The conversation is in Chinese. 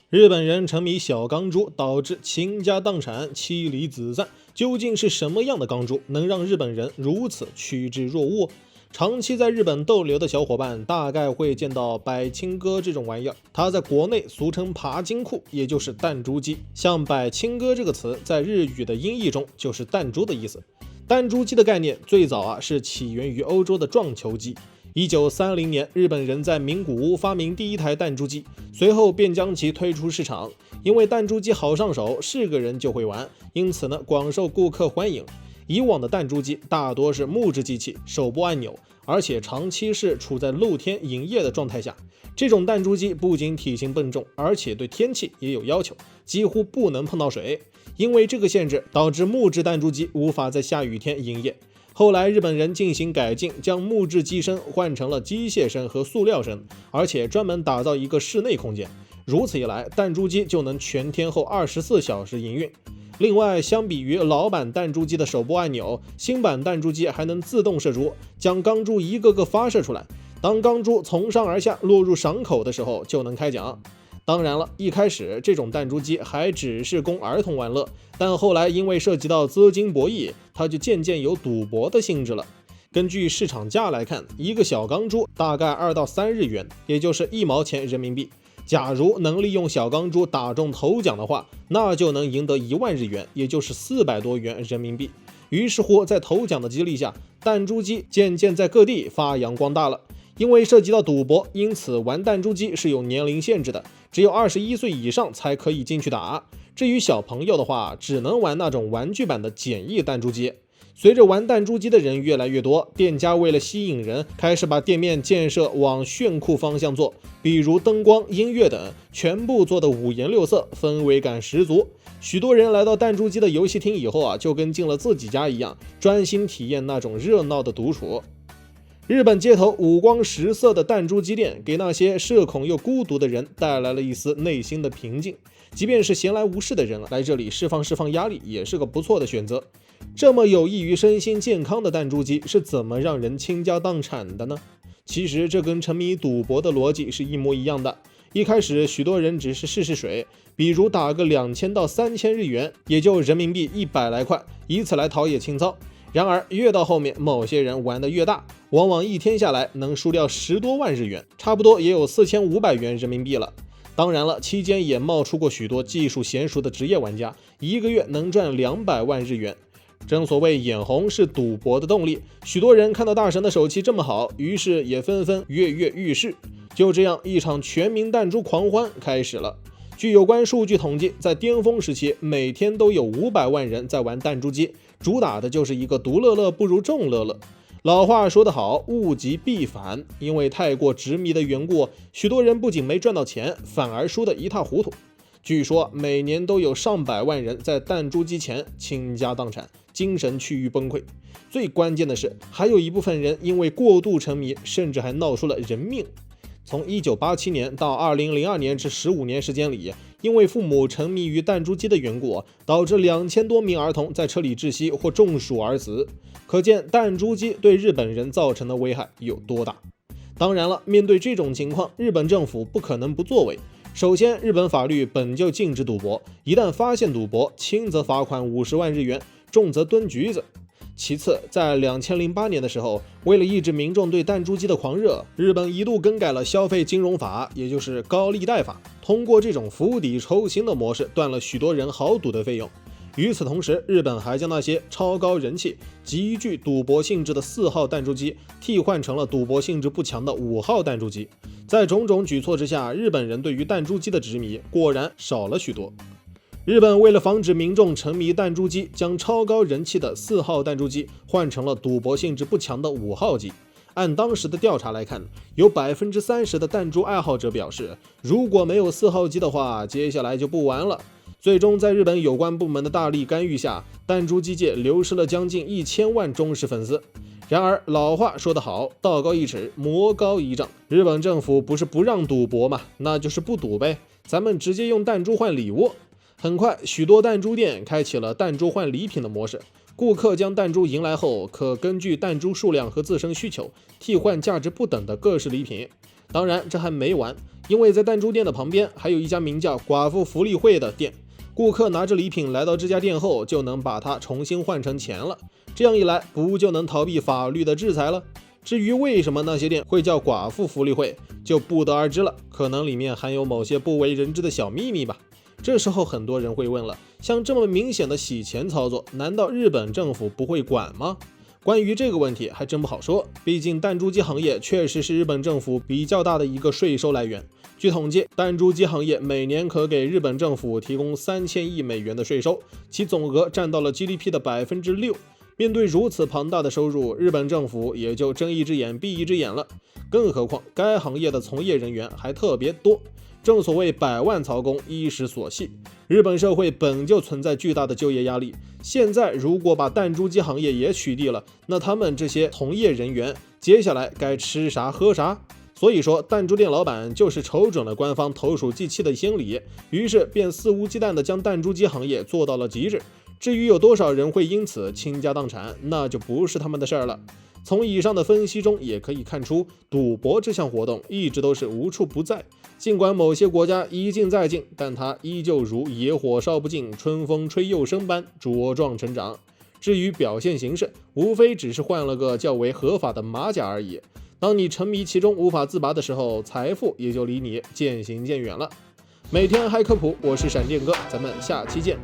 日本人沉迷小钢珠，导致倾家荡产、妻离子散。究竟是什么样的钢珠能让日本人如此趋之若鹜？长期在日本逗留的小伙伴大概会见到百青哥这种玩意儿，它在国内俗称爬金库，也就是弹珠机。像百青哥这个词，在日语的音译中就是弹珠的意思。弹珠机的概念最早是起源于欧洲的撞球机。1930年，日本人在名古屋发明第一台弹珠机，随后便将其推出市场。因为弹珠机好上手，是个人就会玩，因此广受顾客欢迎。以往的弹珠机大多是木质机器，手拨按钮，而且长期是处在露天营业的状态下。这种弹珠机不仅体型笨重，而且对天气也有要求，几乎不能碰到水。因为这个限制，导致木质弹珠机无法在下雨天营业。后来日本人进行改进，将木质机身换成了机械身和塑料身，而且专门打造一个室内空间。如此一来，弹珠机就能全天候24小时营运。另外，相比于老版弹珠机的手拨按钮，新版弹珠机还能自动射出，将钢珠一个个发射出来。当钢珠从上而下落入赏口的时候，就能开奖。当然了，一开始这种弹珠机还只是供儿童玩乐，但后来因为涉及到资金博弈，它就渐渐有赌博的性质了。根据市场价来看，一个小钢珠大概2到3日元，也就是1毛钱人民币。假如能利用小钢珠打中头奖的话，那就能赢得1万日元，也就是400多元人民币。于是乎，在头奖的激励下，弹珠机渐渐在各地发扬光大了。因为涉及到赌博，因此玩弹珠机是有年龄限制的，只有21岁以上才可以进去打。至于小朋友的话，只能玩那种玩具版的简易弹珠机。随着玩弹珠机的人越来越多，店家为了吸引人，开始把店面建设往炫酷方向做，比如灯光、音乐等，全部做得五颜六色，氛围感十足。许多人来到弹珠机的游戏厅以后就跟进了自己家一样，专心体验那种热闹的独处。日本街头五光十色的弹珠机店，给那些社恐又孤独的人带来了一丝内心的平静。即便是闲来无事的人来这里释放压力，也是个不错的选择。这么有益于身心健康的弹珠机是怎么让人倾家荡产的呢？其实这跟沉迷赌博的逻辑是一模一样的。一开始许多人只是试水，比如打个2000到3000日元，也就人民币100来块，以此来陶冶情操。然而越到后面，某些人玩得越大，往往一天下来能输掉10多万日元，差不多也有4500元人民币了。当然了，期间也冒出过许多技术娴熟的职业玩家，一个月能赚200万日元。正所谓眼红是赌博的动力，许多人看到大神的手气这么好，于是也纷纷跃跃欲试。就这样，一场全民弹珠狂欢开始了。据有关数据统计，在巅峰时期，每天都有500万人在玩弹珠机，主打的就是一个独乐乐不如众乐乐。老话说得好，物极必反，因为太过执迷的缘故，许多人不仅没赚到钱，反而输得一塌糊涂。据说每年都有上百万人在弹珠机前倾家荡产，精神趋于崩溃。最关键的是，还有一部分人因为过度沉迷，甚至还闹出了人命。从1987年到2002年至15年时间里，因为父母沉迷于弹珠机的缘故，导致2000多名儿童在车里窒息或中暑而死。可见弹珠机对日本人造成的危害有多大。当然了，面对这种情况，日本政府不可能不作为。首先，日本法律本就禁止赌博，一旦发现赌博，轻则罚款50万日元，重则蹲局子。其次，在2008年的时候，为了抑制民众对弹珠机的狂热，日本一度更改了消费金融法，也就是高利贷法，通过这种釜底抽薪的模式，断了许多人豪赌的费用。与此同时，日本还将那些超高人气、极具赌博性质的4号弹珠机替换成了赌博性质不强的5号弹珠机。在种种举措之下，日本人对于弹珠机的执迷果然少了许多。日本为了防止民众沉迷弹珠机，将超高人气的4号弹珠机换成了赌博性质不强的5号机。按当时的调查来看，有30%的弹珠爱好者表示，如果没有4号机的话，接下来就不玩了。最终，在日本有关部门的大力干预下，弹珠机界流失了将近1000万忠实粉丝。然而，老话说得好，道高一尺，魔高一丈。日本政府不是不让赌博嘛，那就是不赌呗，咱们直接用弹珠换礼物。很快，许多弹珠店开启了弹珠换礼品的模式，顾客将弹珠赢来后，可根据弹珠数量和自身需求替换价值不等的各式礼品。当然，这还没完，因为在弹珠店的旁边还有一家名叫寡妇福利会的店，顾客拿着礼品来到这家店后，就能把它重新换成钱了。这样一来，不就能逃避法律的制裁了？至于为什么那些店会叫寡妇福利会，就不得而知了，可能里面含有某些不为人知的小秘密吧。这时候很多人会问了，像这么明显的洗钱操作，难道日本政府不会管吗？关于这个问题还真不好说，毕竟弹珠机行业确实是日本政府比较大的一个税收来源。据统计，弹珠机行业每年可给日本政府提供3000亿美元的税收，其总额占到了 GDP 的6%。面对如此庞大的收入，日本政府也就睁一只眼闭一只眼了。更何况该行业的从业人员还特别多，正所谓百万曹公一时所系，日本社会本就存在巨大的就业压力，现在如果把弹珠机行业也取缔了，那他们这些从业人员接下来该吃啥喝啥？所以说，弹珠店老板就是瞅准了官方投鼠忌器的心理，于是便肆无忌惮地将弹珠机行业做到了极致。至于有多少人会因此倾家荡产，那就不是他们的事儿了。从以上的分析中也可以看出，赌博这项活动一直都是无处不在，尽管某些国家一禁再禁，但它依旧如野火烧不尽，春风吹又生般茁壮成长。至于表现形式，无非只是换了个较为合法的马甲而已。当你沉迷其中无法自拔的时候，财富也就离你渐行渐远了。每天嗨科普，我是闪电哥，咱们下期见。